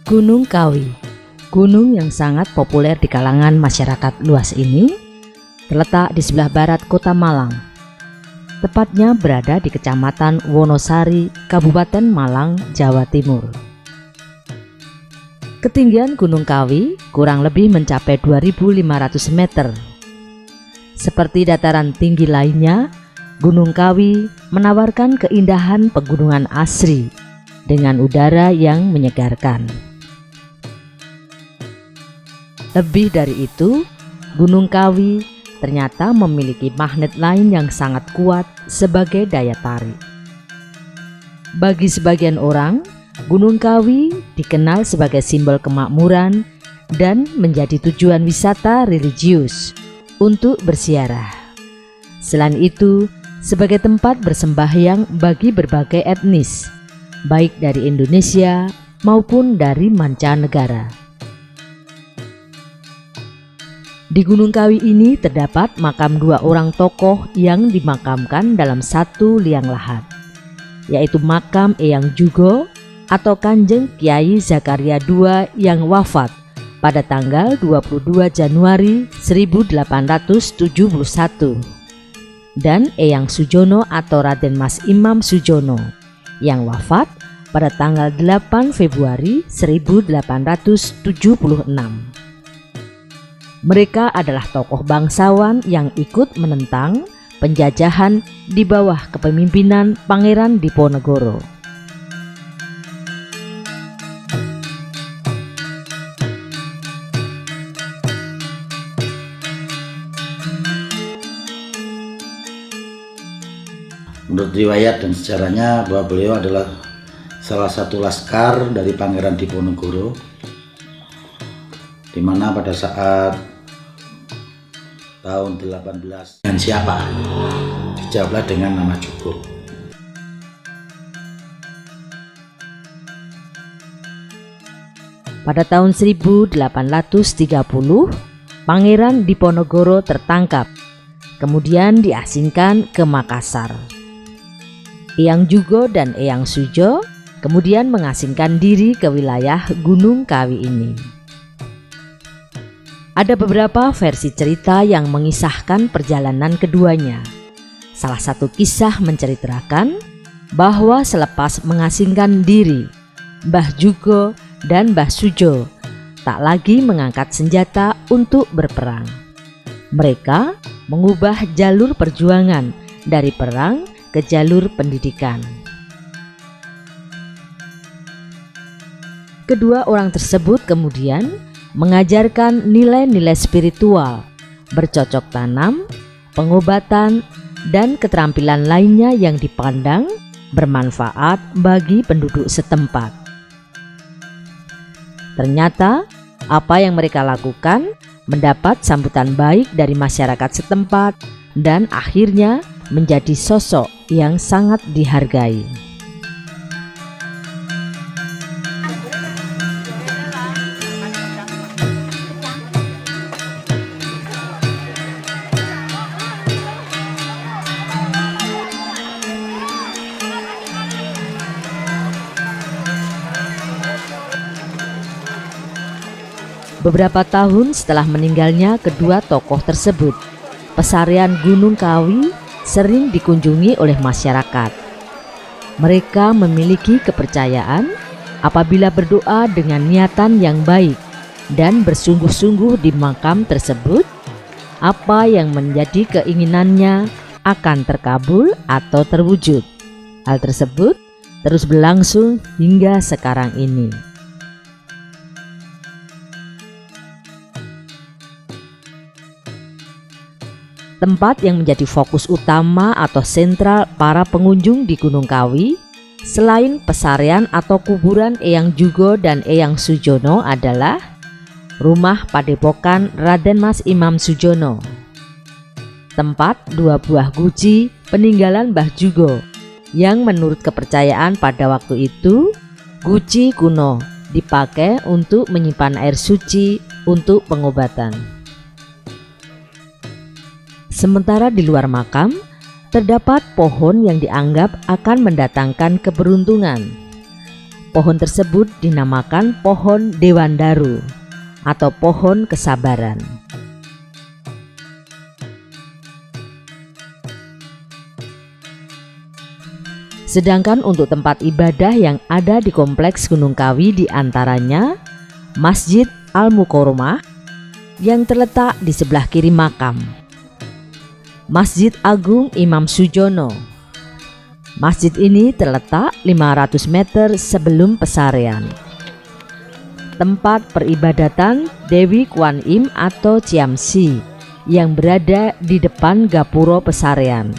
Gunung Kawi, gunung yang sangat populer di kalangan masyarakat luas ini, terletak di sebelah barat kota Malang. Tepatnya berada di Kecamatan Wonosari, Kabupaten Malang, Jawa Timur. Ketinggian Gunung Kawi kurang lebih mencapai 2.500 meter. Seperti dataran tinggi lainnya, Gunung Kawi menawarkan keindahan pegunungan asri dengan udara yang menyegarkan. Lebih dari itu, Gunung Kawi ternyata memiliki magnet lain yang sangat kuat sebagai daya tarik. Bagi sebagian orang, Gunung Kawi dikenal sebagai simbol kemakmuran dan menjadi tujuan wisata religius untuk berziarah. Selain itu, sebagai tempat bersembahyang bagi berbagai etnis, baik dari Indonesia maupun dari mancanegara. Di Gunung Kawi ini terdapat makam dua orang tokoh yang dimakamkan dalam satu liang lahat, yaitu makam Eyang Jugo atau Kanjeng Kiai Zakaria II yang wafat pada tanggal 22 Januari 1871 dan Eyang Sujono atau Raden Mas Imam Sujono yang wafat pada tanggal 8 Februari 1876. Mereka adalah tokoh bangsawan yang ikut menentang penjajahan di bawah kepemimpinan Pangeran Diponegoro. Menurut riwayat dan sejarahnya bahwa beliau adalah salah satu laskar dari Pangeran Diponegoro, di mana pada saat tahun 18 dengan siapa? Dijawablah dengan nama Jugo. Pada tahun 1830, Pangeran Diponegoro tertangkap, kemudian diasingkan ke Makassar. Eyang Jugo dan Eyang Sujo kemudian mengasingkan diri ke wilayah Gunung Kawi ini. Ada beberapa versi cerita yang mengisahkan perjalanan keduanya. Salah satu kisah menceritakan bahwa selepas mengasingkan diri, Mbah Jugo dan Mbah Sujo tak lagi mengangkat senjata untuk berperang. Mereka mengubah jalur perjuangan dari perang ke jalur pendidikan. Kedua orang tersebut kemudian mengajarkan nilai-nilai spiritual, bercocok tanam, pengobatan, dan keterampilan lainnya yang dipandang bermanfaat bagi penduduk setempat. Ternyata apa yang mereka lakukan mendapat sambutan baik dari masyarakat setempat dan akhirnya menjadi sosok yang sangat dihargai. Beberapa tahun setelah meninggalnya kedua tokoh tersebut, pesarian Gunung Kawi sering dikunjungi oleh masyarakat. Mereka memiliki kepercayaan apabila berdoa dengan niatan yang baik dan bersungguh-sungguh di makam tersebut, apa yang menjadi keinginannya akan terkabul atau terwujud. Hal tersebut terus berlangsung hingga sekarang ini. Tempat yang menjadi fokus utama atau sentral para pengunjung di Gunung Kawi selain pesarian atau kuburan Eyang Jugo dan Eyang Sujono adalah rumah padepokan Raden Mas Imam Sujono, tempat dua buah guci peninggalan Mbah Jugo yang menurut kepercayaan pada waktu itu guci kuno dipakai untuk menyimpan air suci untuk pengobatan. Sementara di luar makam terdapat pohon yang dianggap akan mendatangkan keberuntungan. Pohon tersebut dinamakan pohon Dewandaru atau pohon kesabaran. Sedangkan untuk tempat ibadah yang ada di kompleks Gunung Kawi diantaranya Masjid Al-Mukarramah yang terletak di sebelah kiri makam, Masjid Agung Imam Sujono. Masjid ini terletak 500 meter sebelum Pesarean. Tempat peribadatan Dewi Kuan Im atau Ciamsi yang berada di depan Gapuro Pesarean.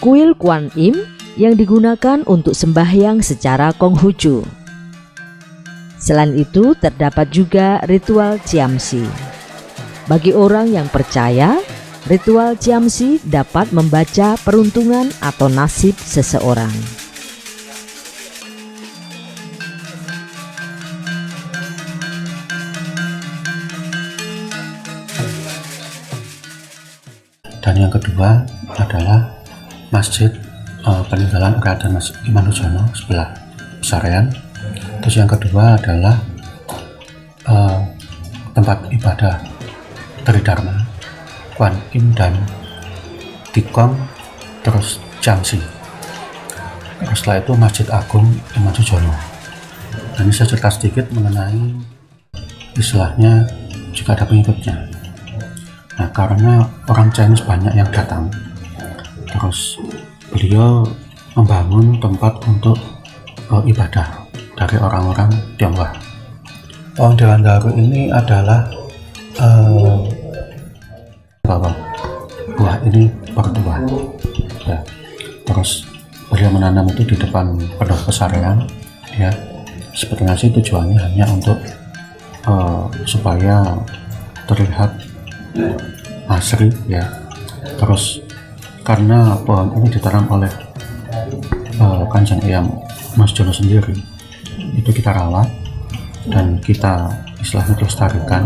Kuil Kuan Im yang digunakan untuk sembahyang secara Konghucu. Selain itu terdapat juga ritual Ciamsi. Bagi orang yang percaya, ritual Ciamsi dapat membaca peruntungan atau nasib seseorang. Dan yang kedua adalah Masjid peninggalan Raden Imam Sujono sebelah Pesarean. Terus yang kedua adalah tempat ibadah Tridharma, Kuan Im dan Tikong, terus Ciamsi. Terus setelah itu Masjid Agung Imam Sujono. Dan ini saya cerita sedikit mengenai istilahnya jika ada pengikutnya. Nah, karena orang Chinese banyak yang datang, terus beliau membangun tempat untuk ibadah dari orang-orang Tionghoa. Pohon Dewandaru ini adalah buah ini berbuah ya. Terus beliau menanam itu di depan Pondok Pesarean ya. Sebetulnya sih tujuannya hanya untuk supaya terlihat asri ya. Terus karena pohon ini ditanam oleh Kanjeng Eyang Mas Jono sendiri, itu kita rawat dan kita istilahnya lestarikan.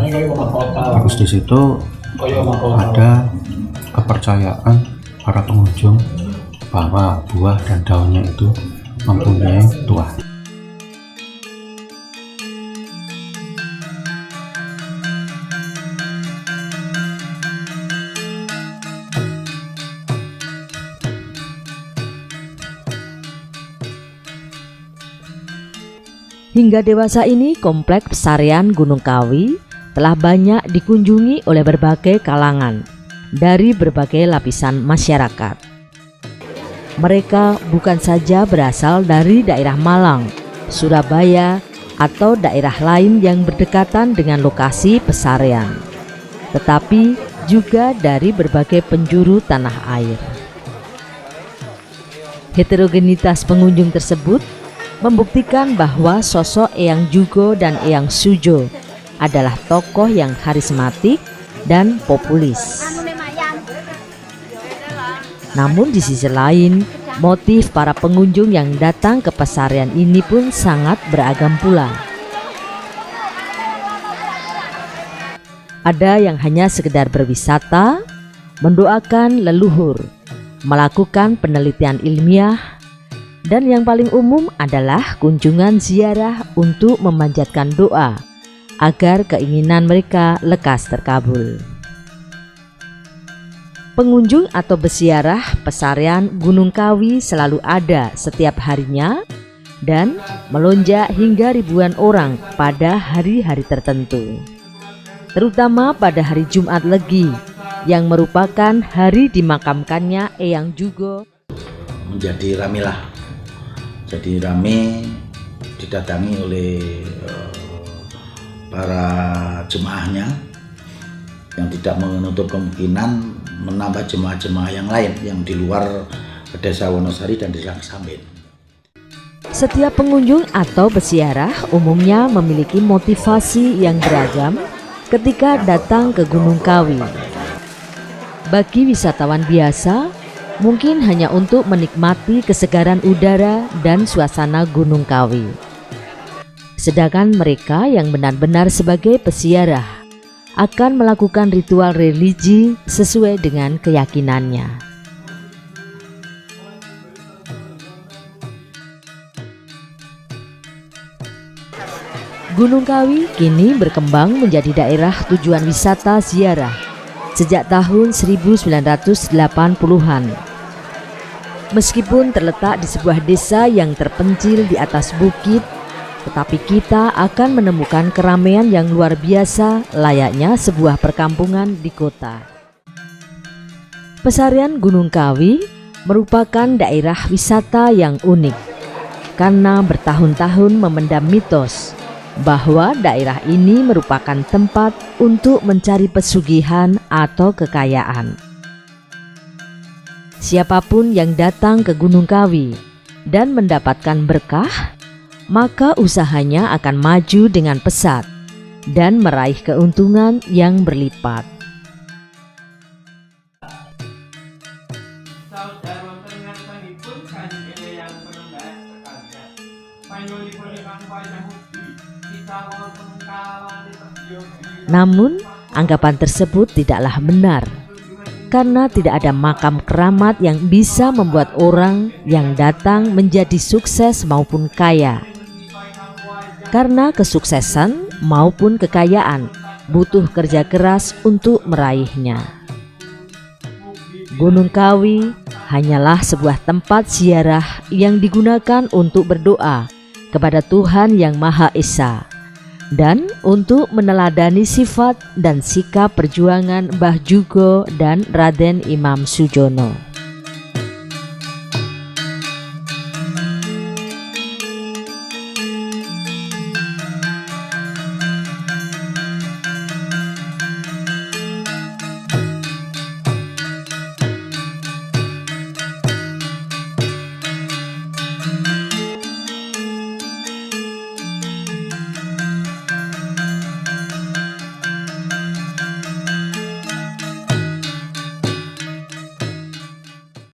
Terus di situ ada kepercayaan para pengunjung bahwa buah dan daunnya itu mempunyai tuah. Hingga dewasa ini kompleks Pesarean Gunung Kawi telah banyak dikunjungi oleh berbagai kalangan dari berbagai lapisan masyarakat. Mereka bukan saja berasal dari daerah Malang, Surabaya, atau daerah lain yang berdekatan dengan lokasi Pesarean, tetapi juga dari berbagai penjuru tanah air. Heterogenitas pengunjung tersebut membuktikan bahwa sosok Eyang Jugo dan Eyang Sujo adalah tokoh yang karismatik dan populis. Namun di sisi lain, motif para pengunjung yang datang ke Pesarean ini pun sangat beragam pula. Ada yang hanya sekedar berwisata, mendoakan leluhur, melakukan penelitian ilmiah, dan yang paling umum adalah kunjungan ziarah untuk memanjatkan doa agar keinginan mereka lekas terkabul. Pengunjung atau berziarah Pesarean Gunung Kawi selalu ada setiap harinya dan melonjak hingga ribuan orang pada hari-hari tertentu, terutama pada hari Jumat Legi yang merupakan hari dimakamkannya Eyang Jugo. Menjadi ramilah. Jadi rame didatangi oleh para jemaahnya yang tidak menutup kemungkinan menambah jemaah-jemaah yang lain yang di luar Desa Wonosari dan Desa Kesamben. Setiap pengunjung atau berziarah umumnya memiliki motivasi yang beragam ketika datang ke Gunung Kawi. Bagi wisatawan biasa, mungkin hanya untuk menikmati kesegaran udara dan suasana Gunung Kawi. Sedangkan mereka yang benar-benar sebagai peziarah akan melakukan ritual religi sesuai dengan keyakinannya. Gunung Kawi kini berkembang menjadi daerah tujuan wisata ziarah sejak tahun 1980-an. Meskipun terletak di sebuah desa yang terpencil di atas bukit, tetapi kita akan menemukan keramaian yang luar biasa layaknya sebuah perkampungan di kota. Pesarian Gunung Kawi merupakan daerah wisata yang unik karena bertahun-tahun memendam mitos bahwa daerah ini merupakan tempat untuk mencari pesugihan atau kekayaan. Siapapun yang datang ke Gunung Kawi dan mendapatkan berkah, maka usahanya akan maju dengan pesat dan meraih keuntungan yang berlipat. Namun, anggapan tersebut tidaklah benar, karena tidak ada makam keramat yang bisa membuat orang yang datang menjadi sukses maupun kaya. Karena kesuksesan maupun kekayaan butuh kerja keras untuk meraihnya. Gunung Kawi hanyalah sebuah tempat ziarah yang digunakan untuk berdoa kepada Tuhan Yang Maha Esa dan untuk meneladani sifat dan sikap perjuangan Mbah Jugo dan Raden Imam Sujono.